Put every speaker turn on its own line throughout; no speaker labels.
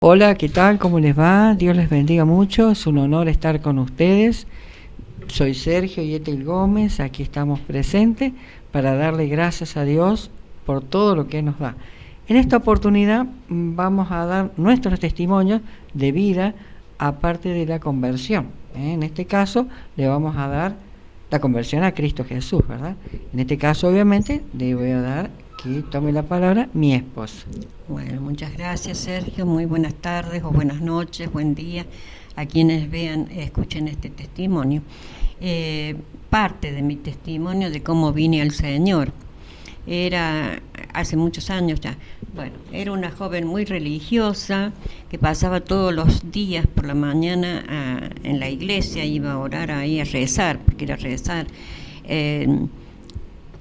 Hola, ¿qué tal? ¿Cómo les va? Dios les bendiga mucho. Es un honor estar con ustedes. Soy Sergio Yetel Gómez. Aquí estamos presentes para darle gracias a Dios por todo lo que nos da. En esta oportunidad vamos a dar nuestros testimonios de vida aparte de la conversión. En este caso le vamos a dar la conversión a Cristo Jesús, ¿verdad? En este caso obviamente le voy a dar que tome la palabra mi esposa.
Bueno, muchas gracias, Sergio. Muy buenas tardes o buenas noches, buen día a quienes vean, escuchen este testimonio. Parte de mi testimonio de cómo vine al Señor. Era hace muchos años ya. Bueno, era una joven muy religiosa que pasaba todos los días por la mañana en la iglesia, iba a orar ahí, a rezar, porque era rezar.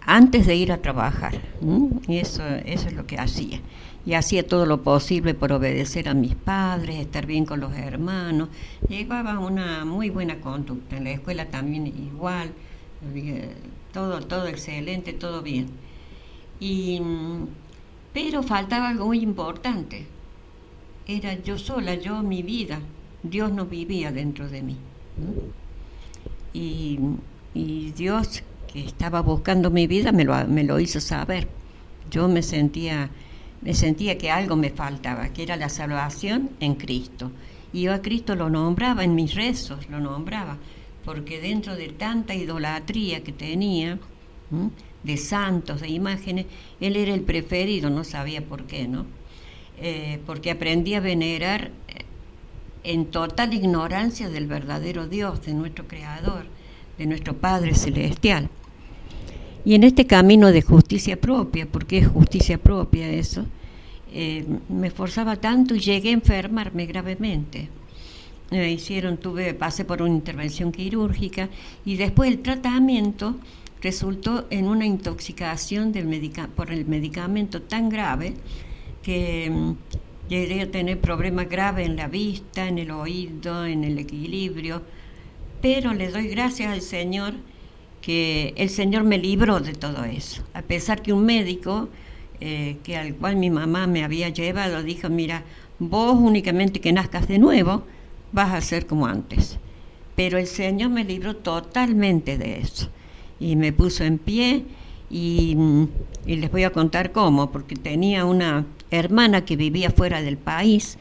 Antes de ir a trabajar, y eso es lo que hacía. Y hacía todo lo posible por obedecer a mis padres, estar bien con los hermanos. Llevaba una muy buena conducta, en la escuela también igual, todo excelente, todo bien. Pero faltaba algo muy importante, era yo sola, mi vida. Dios no vivía dentro de mí. Y Dios, que estaba buscando mi vida, me lo hizo saber. Yo me sentía que algo me faltaba, que era la salvación en Cristo. Y yo a Cristo lo nombraba en mis rezos, lo nombraba, porque dentro de tanta idolatría que tenía, de santos, de imágenes, Él era el preferido, no sabía por qué, ¿no? Porque aprendí a venerar en total ignorancia del verdadero Dios, de nuestro Creador, de nuestro Padre Celestial. Y en este camino de justicia propia, porque es justicia propia eso, me esforzaba tanto y llegué a enfermarme gravemente. Pasé por una intervención quirúrgica y después el tratamiento resultó en una intoxicación por el medicamento tan grave que llegué a tener problemas graves en la vista, en el oído, en el equilibrio, pero le doy gracias al Señor que el Señor me libró de todo eso, a pesar que un médico al cual mi mamá me había llevado dijo, mira, vos únicamente que nazcas de nuevo vas a ser como antes, pero el Señor me libró totalmente de eso y me puso en pie y les voy a contar cómo, porque tenía una hermana que vivía fuera del país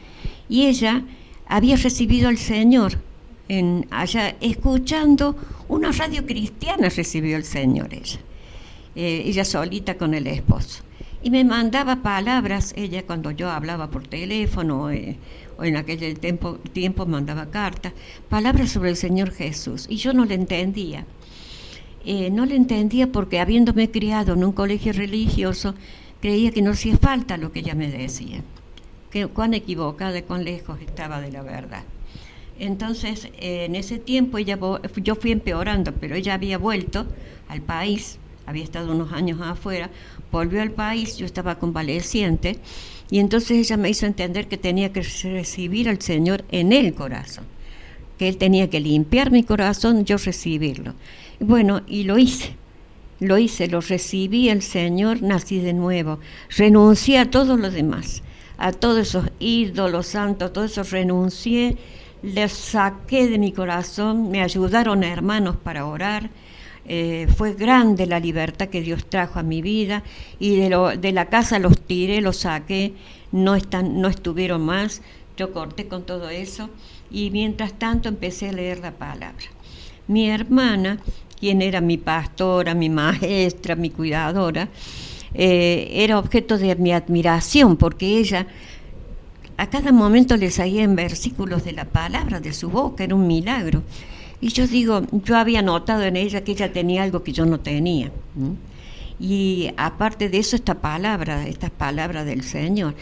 y ella había recibido al Señor allá escuchando una radio cristiana. Recibió el Señor ella solita con el esposo, y me mandaba palabras, ella cuando yo hablaba por teléfono o en aquel tiempo mandaba cartas, palabras sobre el Señor Jesús, y yo no le entendía. No le entendía porque habiéndome criado en un colegio religioso, creía que no hacía falta lo que ella me decía, que cuán equivocada y cuán lejos estaba de la verdad. Entonces, en ese tiempo yo fui empeorando, pero ella había vuelto al país, había estado unos años afuera, volvió al país, yo estaba convaleciente, y entonces ella me hizo entender que tenía que recibir al Señor en el corazón, que Él tenía que limpiar mi corazón, yo recibirlo. Bueno, y lo recibí al Señor, nací de nuevo, renuncié a todo lo demás, a todos esos ídolos santos, todo eso renuncié, les saqué de mi corazón, me ayudaron hermanos para orar. Fue grande la libertad que Dios trajo a mi vida, y de la casa los tiré, los saqué, no estuvieron más, yo corté con todo eso, y mientras tanto empecé a leer la palabra. Mi hermana, quien era mi pastora, mi maestra, mi cuidadora, era objeto de mi admiración, porque ella a cada momento le salían versículos de la palabra de su boca, era un milagro. Y yo había notado en ella que ella tenía algo que yo no tenía. Y aparte de eso, estas palabras del Señor.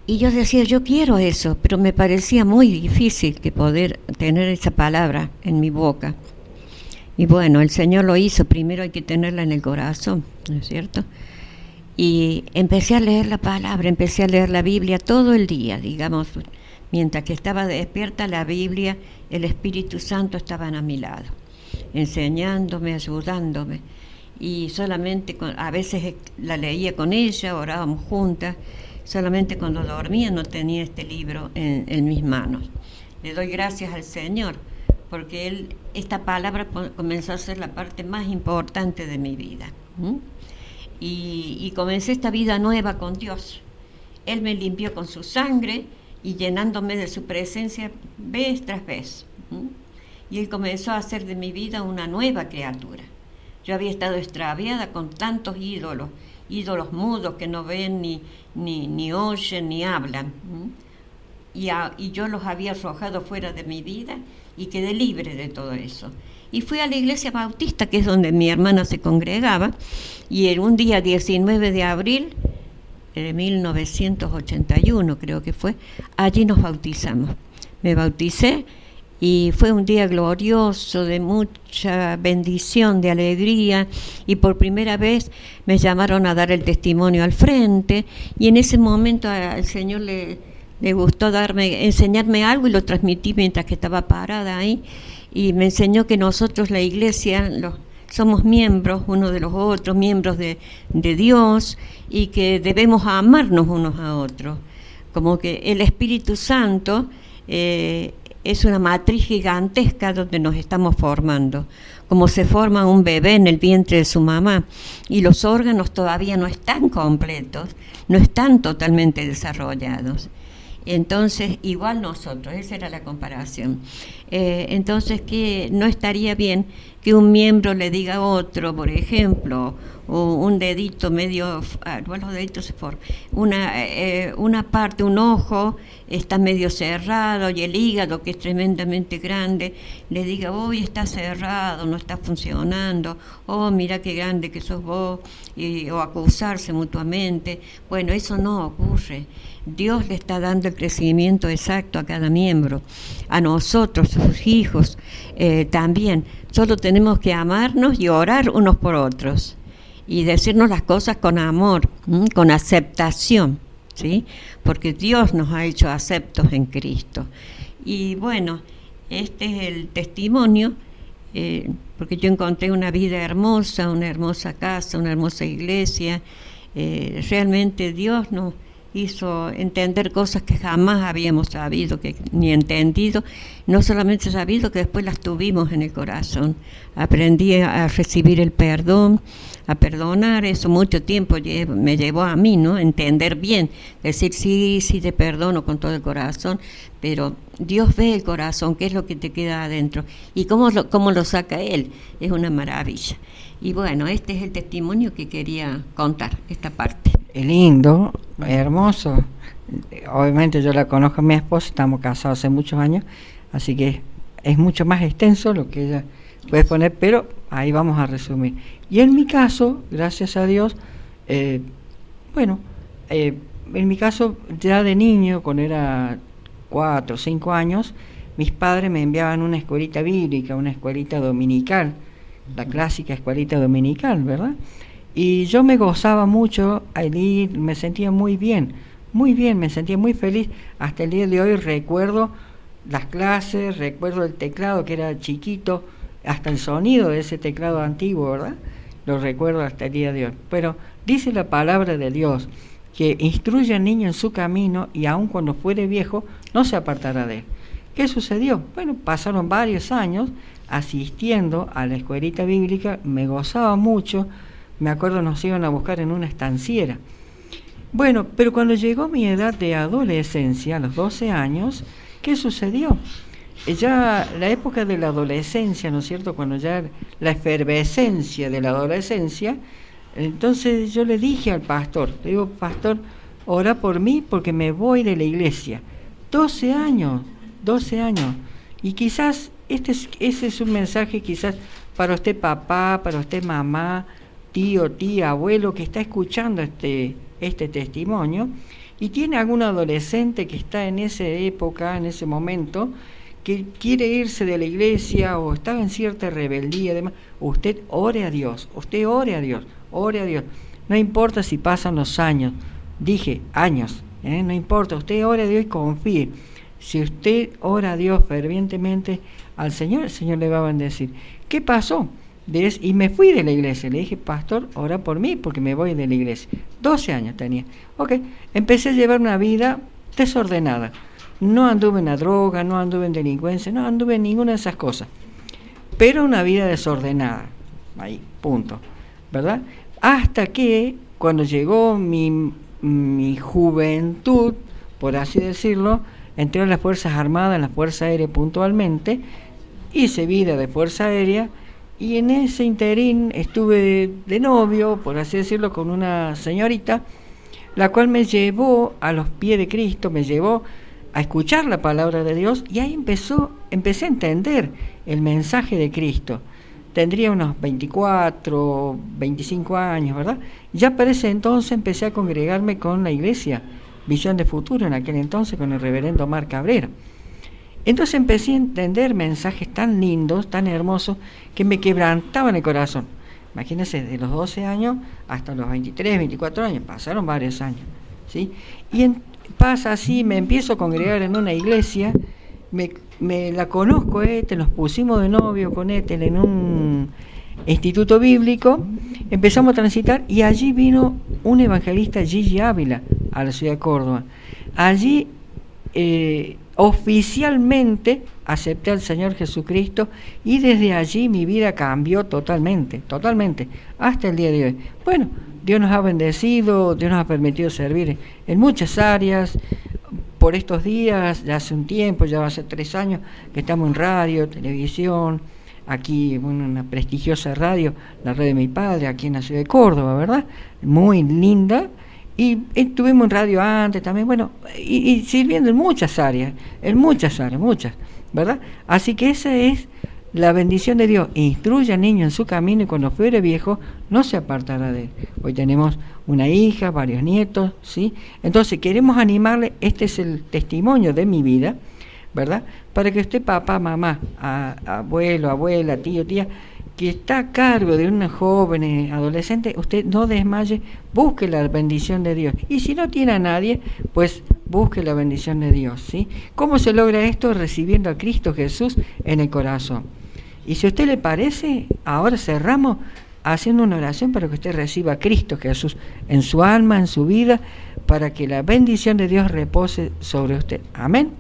Y yo decía, yo quiero eso, pero me parecía muy difícil que poder tener esa palabra en mi boca. Y bueno, el Señor lo hizo, primero hay que tenerla en el corazón, ¿no es cierto? Y empecé a leer la palabra, empecé a leer la Biblia todo el día, digamos, mientras que estaba despierta la Biblia, el Espíritu Santo estaban a mi lado, enseñándome, ayudándome. y solamente a veces la leía con ella, orábamos juntas, solamente cuando dormía no tenía este libro en mis manos. Le doy gracias al Señor, porque esta palabra comenzó a ser la parte más importante de mi vida. Y comencé esta vida nueva con Dios. Él me limpió con su sangre y llenándome de su presencia vez tras vez. Y Él comenzó a hacer de mi vida una nueva criatura. Yo había estado extraviada con tantos ídolos mudos que no ven, ni oyen, ni hablan. Y yo los había arrojado fuera de mi vida y quedé libre de todo eso. Y fui a la iglesia bautista, que es donde mi hermana se congregaba, y en un día 19 de abril de 1981, creo que fue, allí nos bautizamos. Me bauticé y fue un día glorioso, de mucha bendición, de alegría, y por primera vez me llamaron a dar el testimonio al frente, y en ese momento al Señor le gustó enseñarme algo, y lo transmití mientras que estaba parada ahí, y me enseñó que nosotros, la iglesia, somos miembros unos de los otros, miembros de Dios, y que debemos amarnos unos a otros. Como que el Espíritu Santo es una matriz gigantesca donde nos estamos formando, como se forma un bebé en el vientre de su mamá, y los órganos todavía no están completos, no están totalmente desarrollados. Entonces, igual nosotros, esa era la comparación. Entonces, que no estaría bien que un miembro le diga a otro, por ejemplo, o un dedito medio, bueno, los deditos se forman, una parte, un ojo está medio cerrado, y el hígado, que es tremendamente grande, le diga, hoy está cerrado, no está funcionando, oh, mira qué grande que sos vos, o acusarse mutuamente. Bueno, eso no ocurre. Dios le está dando el crecimiento exacto a cada miembro, a nosotros, sus hijos, también. Solo tenemos que amarnos y orar unos por otros, y decirnos las cosas con amor, con aceptación, ¿sí? Porque Dios nos ha hecho aceptos en Cristo. Y bueno, este es el testimonio, porque yo encontré una vida hermosa, una hermosa casa, una hermosa iglesia. Realmente Dios nos hizo entender cosas que jamás habíamos sabido, ni entendido, no solamente sabido, que después las tuvimos en el corazón. Aprendí a recibir el perdón, a perdonar. Eso mucho tiempo me llevó a mí, ¿no? Entender bien, decir sí, te perdono con todo el corazón, pero Dios ve el corazón, qué es lo que te queda adentro, y cómo lo saca Él, es una maravilla. Y bueno, este es el testimonio que quería contar, esta parte.
Es lindo, hermoso. Obviamente yo la conozco a mi esposa, estamos casados hace muchos años, así que es mucho más extenso lo que ella puede poner, pero ahí vamos a resumir. Y en mi caso, gracias a Dios, en mi caso ya de niño, cuando era 4 o 5 años, mis padres me enviaban a una escuelita bíblica, una escuelita dominical, la clásica escuelita dominical, ¿verdad? Y yo me gozaba mucho al ir, me sentía muy bien, me sentía muy feliz. Hasta el día de hoy recuerdo las clases, recuerdo el teclado que era chiquito, hasta el sonido de ese teclado antiguo, ¿verdad? Lo recuerdo hasta el día de hoy. Pero dice la palabra de Dios que instruye al niño en su camino, y aun cuando fuere viejo no se apartará de él. ¿Qué sucedió? Bueno, pasaron varios años asistiendo a la escuelita bíblica, me gozaba mucho. Me acuerdo, nos iban a buscar en una estanciera. Bueno, pero cuando llegó mi edad de adolescencia, a los 12 años, ¿qué sucedió? Ya la época de la adolescencia, ¿no es cierto?, cuando ya la efervescencia de la adolescencia, entonces yo le dije al pastor, le digo, pastor, ora por mí porque me voy de la iglesia. 12 años, y quizás ese es un mensaje quizás para usted papá, para usted mamá, tío, tía, abuelo, que está escuchando este testimonio, y tiene algún adolescente que está en esa época, en ese momento, que quiere irse de la iglesia o está en cierta rebeldía, además, usted ore a Dios, ore a Dios. No importa si pasan los años, dije años, no importa, usted ore a Dios y confíe. Si usted ora a Dios fervientemente al Señor, el Señor le va a bendecir. ¿Qué pasó? y me fui de la iglesia. Le dije, pastor, ora por mí porque me voy de la iglesia. 12 años tenía. Ok, empecé a llevar una vida desordenada. No anduve en la droga, no anduve en delincuencia, no anduve en ninguna de esas cosas. Pero una vida desordenada. Ahí, punto. ¿Verdad? Hasta que cuando llegó mi juventud, por así decirlo, entré a las Fuerzas Armadas, en la Fuerza Aérea puntualmente, hice vida de Fuerza Aérea, y en ese interín estuve de novio, por así decirlo, con una señorita, la cual me llevó a los pies de Cristo, me llevó a escuchar la palabra de Dios, y ahí empecé a entender el mensaje de Cristo. Tendría unos 24, 25 años, ¿verdad? Ya para ese entonces empecé a congregarme con la iglesia Visión de Futuro, en aquel entonces con el reverendo Omar Cabrera. Entonces empecé a entender mensajes tan lindos, tan hermosos, que me quebrantaban el corazón. Imagínense, de los 12 años hasta los 23, 24 años, pasaron varios años, ¿sí? Y pasa así, me empiezo a congregar en una iglesia, me la conozco nos pusimos de novio con en un instituto bíblico, empezamos a transitar, y allí vino un evangelista, Gigi Ávila, a la ciudad de Córdoba. Allí oficialmente acepté al Señor Jesucristo, y desde allí mi vida cambió totalmente, hasta el día de hoy. Bueno, Dios nos ha bendecido, Dios nos ha permitido servir en muchas áreas. Por estos días, ya hace un tiempo, ya va a ser 3 años, que estamos en radio, televisión, aquí una prestigiosa radio, la radio de mi padre, aquí en la ciudad de Córdoba, ¿verdad? Muy linda. Y estuvimos en radio antes también, bueno, y sirviendo en muchas áreas, muchas, ¿verdad? Así que esa es la bendición de Dios. Instruye al niño en su camino, y cuando fuere viejo no se apartará de él. Hoy tenemos una hija, varios nietos, ¿sí? Entonces queremos animarle, este es el testimonio de mi vida, ¿verdad? Para que usted, papá, mamá, abuelo, abuela, tío, tía, que está a cargo de un joven adolescente, usted no desmaye, busque la bendición de Dios. Y si no tiene a nadie, pues busque la bendición de Dios, ¿sí? ¿Cómo se logra esto? Recibiendo a Cristo Jesús en el corazón. Y si a usted le parece, ahora cerramos haciendo una oración para que usted reciba a Cristo Jesús en su alma, en su vida, para que la bendición de Dios repose sobre usted. Amén.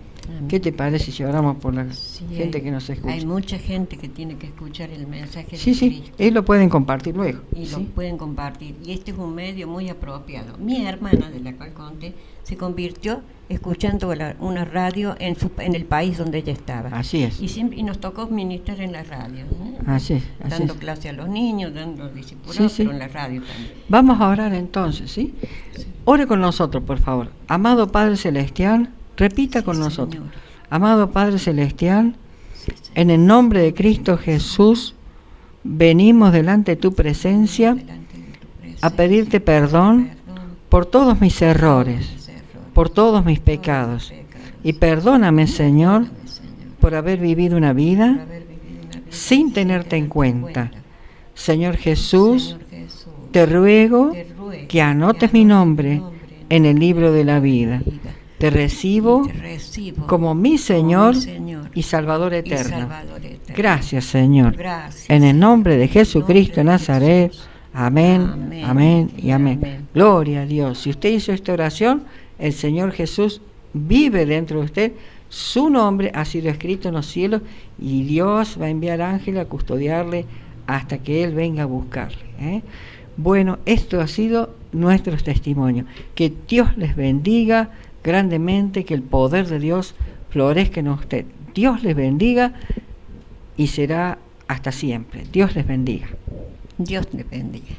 ¿Qué te parece si oramos por la gente que nos escucha?
Hay mucha gente que tiene que escuchar el mensaje de
Cristo. Sí, ellos lo pueden compartir luego.
Y lo pueden compartir. Y este es un medio muy apropiado. Mi hermana, de la cual conté, se convirtió escuchando una radio en el país donde ella estaba.
Así es.
Y nos tocó ministrar en la radio, ¿no?
Así es.
Dando clase a los niños, dando discipulados, pero en la radio también.
Vamos a orar entonces, ¿sí? Ore con nosotros, por favor. Amado Padre Celestial, repita con nosotros. Señor. Amado Padre Celestial, en el nombre de Cristo Jesús, venimos delante de tu presencia a pedirte perdón por todos mis errores, por todos mis pecados. Y perdóname, Señor, por haber vivido una vida sin tenerte en cuenta. Señor Jesús, te ruego que anotes mi nombre en el libro de la vida. Te recibo como mi Señor y Salvador eterno. Gracias, Señor. En el nombre de Jesucristo de Nazaret. Amén, amén y amén. Gloria a Dios. Si usted hizo esta oración, el Señor Jesús vive dentro de usted. Su nombre ha sido escrito en los cielos, y Dios va a enviar ángeles a custodiarle hasta que Él venga a buscarle. Bueno, esto ha sido nuestro testimonio. Que Dios les bendiga grandemente, que el poder de Dios florezca en usted. Dios les bendiga, y será hasta siempre. Dios les bendiga.
Dios les bendiga.